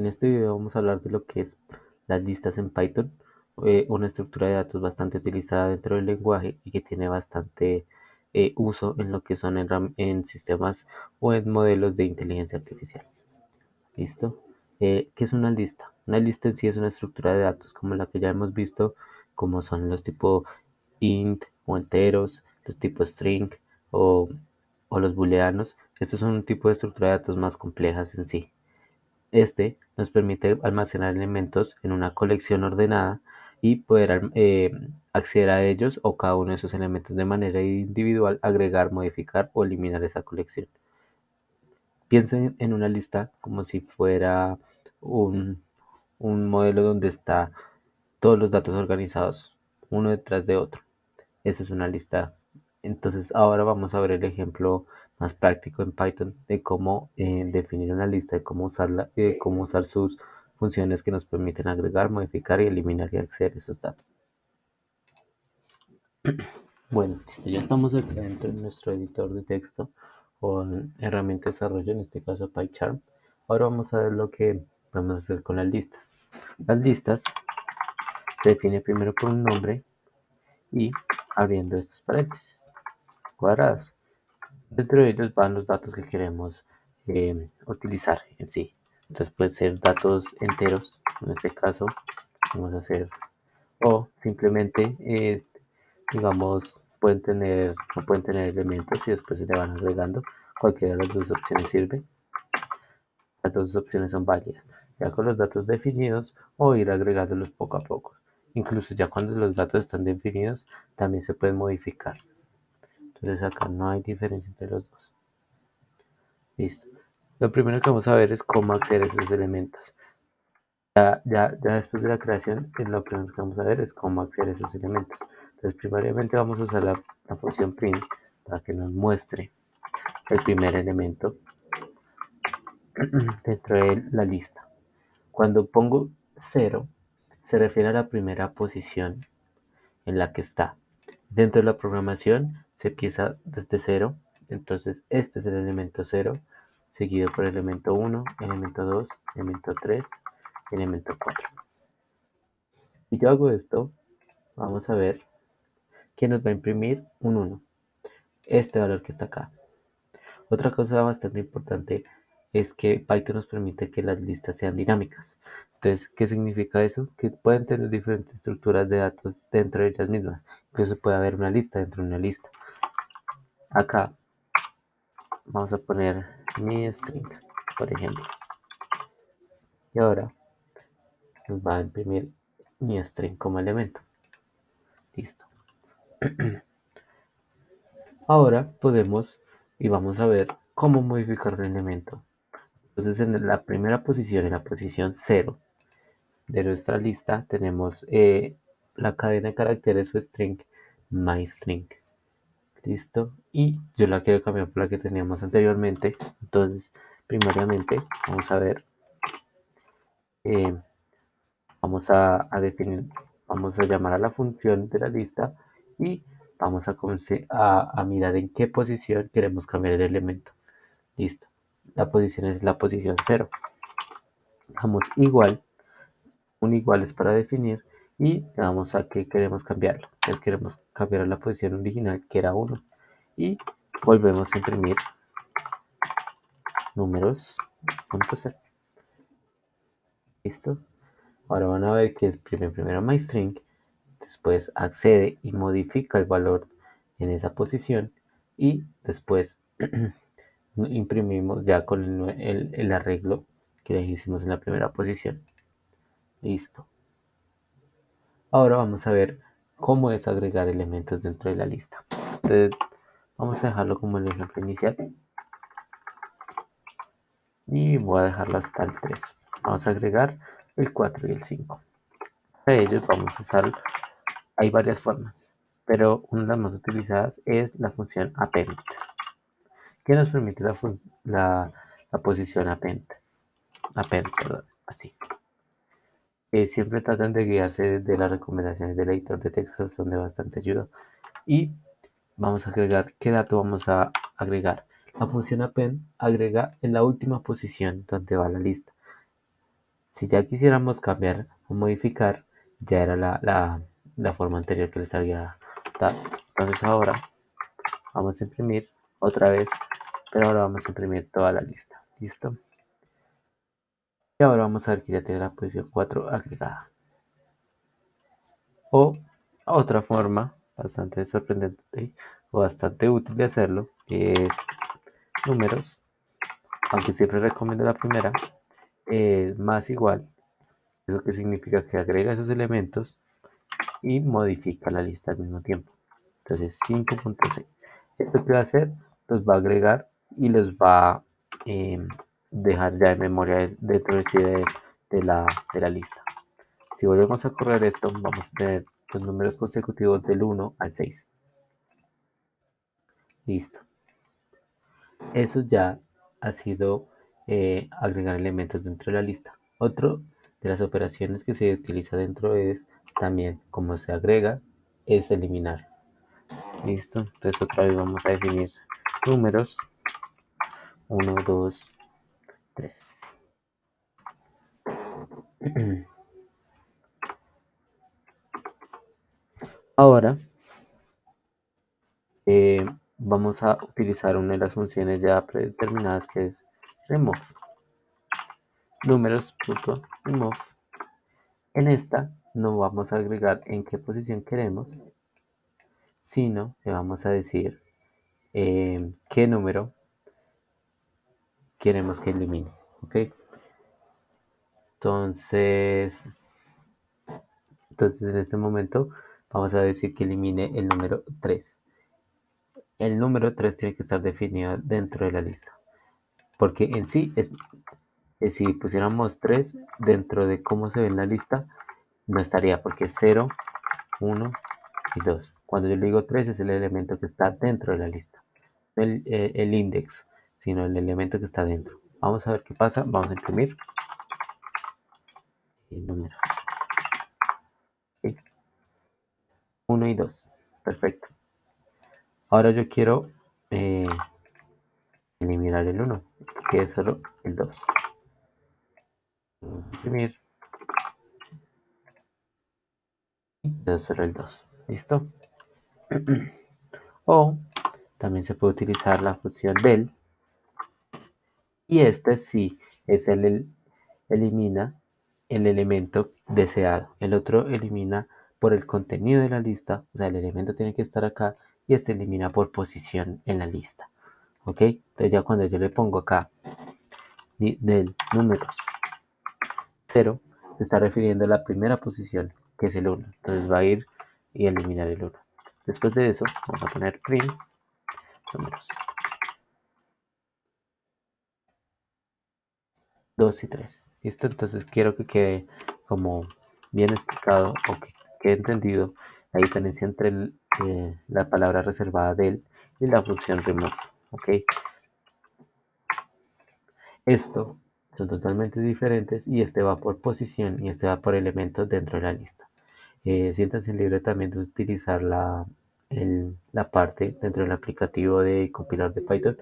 En este video vamos a hablar de lo que es las listas en Python, una estructura de datos bastante utilizada dentro del lenguaje y que tiene bastante uso en lo que son en sistemas o en modelos de inteligencia artificial. ¿Listo? ¿Qué es una lista? Una lista en sí es una estructura de datos como la que ya hemos visto, como son los tipos int o enteros, los tipos string o, o los booleanos. Estos son un tipo de estructura de datos más complejas en sí. Este nos permite almacenar elementos en una colección ordenada y poder acceder a ellos o cada uno de esos elementos de manera individual, agregar, modificar o eliminar esa colección. Piensen en una lista como si fuera un, un modelo donde está todos los datos organizados uno detrás de otro. Esa es una lista. Entonces ahora vamos a ver el ejemplo más práctico en Python de cómo definir una lista, de cómo usarla y de cómo usar sus funciones que nos permiten agregar, modificar y eliminar y acceder a esos datos. Bueno, listo, ya estamos acá dentro de nuestro editor de texto o en herramienta de desarrollo, en este caso PyCharm. Ahora vamos a ver lo que vamos a hacer con las listas. Las listas se define primero por un nombre y abriendo estos paréntesis cuadrados. Dentro de ellos van los datos que queremos utilizar en sí. Entonces pueden ser datos enteros, en este caso vamos a hacer, o simplemente, digamos, pueden tener elementos y después se le van agregando. Cualquiera de las dos opciones sirve. Las dos opciones son válidas. Ya con los datos definidos o ir agregándolos poco a poco. Incluso ya cuando los datos están definidos, también se pueden modificar. Entonces acá no hay diferencia entre los dos. Listo. Lo primero que vamos a ver es cómo acceder a esos elementos. Ya después de la creación, lo primero que vamos a ver es cómo acceder a esos elementos. Entonces, primariamente vamos a usar la función print para que nos muestre el primer elemento dentro de la lista. Cuando pongo 0, se refiere a la primera posición en la que está. Dentro de la programación se empieza desde 0, entonces este es el elemento 0, seguido por el elemento 1, elemento 2, elemento 3, elemento 4. Si yo hago esto, vamos a ver que nos va a imprimir un 1, este valor que está acá. Otra cosa bastante importante es que Python nos permite que las listas sean dinámicas. Entonces, ¿qué significa eso? Que pueden tener diferentes estructuras de datos dentro de ellas mismas. Incluso puede haber una lista dentro de una lista. Acá vamos a poner mi string, por ejemplo. Y ahora nos va a imprimir mi string como elemento. Listo. Ahora podemos y vamos a ver cómo modificar un elemento. Entonces en la primera posición, en la posición 0 de nuestra lista, tenemos la cadena de caracteres o string, myString. Listo. Y yo la quiero cambiar por la que teníamos anteriormente. Entonces, primariamente, vamos a ver, eh, definir, vamos a llamar a la función de la lista y vamos a mirar en qué posición queremos cambiar el elemento. Listo. La posición es la posición 0. Damos igual, un igual es para definir y le damos a que queremos cambiarlo. Entonces queremos cambiar a la posición original que era 1 y volvemos a imprimir números.0. Listo. Ahora van a ver que exprime primero myString, después accede y modifica el valor en esa posición y después imprimimos ya con el arreglo que hicimos en la primera posición. Listo. Ahora vamos a ver cómo es agregar elementos dentro de la lista. Entonces, vamos a dejarlo como el ejemplo inicial y voy a dejarlo hasta el 3. Vamos a agregar el 4 y el 5. Para ellos vamos a usar, hay varias formas, pero una de las más utilizadas es la función append, que nos permite la posición append, perdón, así. Siempre tratan de guiarse de las recomendaciones del editor de texto, son de bastante ayuda. Y vamos a agregar, ¿qué dato vamos a agregar? La función append agrega en la última posición donde va la lista. Si ya quisiéramos cambiar o modificar, ya era la forma anterior que les había dado. Entonces ahora vamos a imprimir otra vez, pero ahora vamos a imprimir toda la lista. ¿Listo? Y ahora vamos a ver que ya tiene la posición 4 agregada. O otra forma bastante sorprendente o bastante útil de hacerlo es números, aunque siempre recomiendo la primera, es más igual. Eso que significa que agrega esos elementos y modifica la lista al mismo tiempo. Entonces 5.6. ¿Esto qué va a hacer? Los va a agregar y los va a dejar ya en memoria dentro de la lista. Si volvemos a correr esto, vamos a tener los números consecutivos del 1 al 6. Listo. Eso ya ha sido agregar elementos dentro de la lista. Otro de las operaciones que se utiliza dentro es también, como se agrega, es eliminar. Listo. Entonces otra vez vamos a definir números 1, 2, 3. Ahora vamos a utilizar una de las funciones ya predeterminadas que es remove. Números.remove. En esta no vamos a agregar en qué posición queremos, sino le vamos a decir qué número queremos que elimine. ¿Ok? Entonces, en este momento vamos a decir que elimine el número 3. El número 3 tiene que estar definido dentro de la lista. Porque en sí, si pusiéramos 3 dentro de cómo se ve en la lista, no estaría porque es 0, 1 y 2. Cuando yo le digo 3 es el elemento que está dentro de la lista. No el index, sino el elemento que está dentro. Vamos a ver qué pasa. Vamos a imprimir el número. ¿Sí? 1 y 2. Perfecto. Ahora yo quiero eliminar el 1, que es solo el 2. Imprimir y solo el 2. ¿Listo? O también se puede utilizar la función del. Y este sí es elimina el elemento deseado. El otro elimina por el contenido de la lista, o sea, el elemento tiene que estar acá y este elimina por posición en la lista. ¿Ok? Entonces ya cuando yo le pongo acá del números 0, se está refiriendo a la primera posición, que es el 1. Entonces va a ir y eliminar el 1. Después de eso, vamos a poner print números 2 y 3. ¿Listo? Entonces quiero que quede como bien explicado o que quede entendido la diferencia entre la palabra reservada del y la función remove. ¿Ok? Esto son totalmente diferentes y este va por posición y este va por elementos dentro de la lista. Siéntanse libre también de utilizar la parte dentro del aplicativo de compilador de Python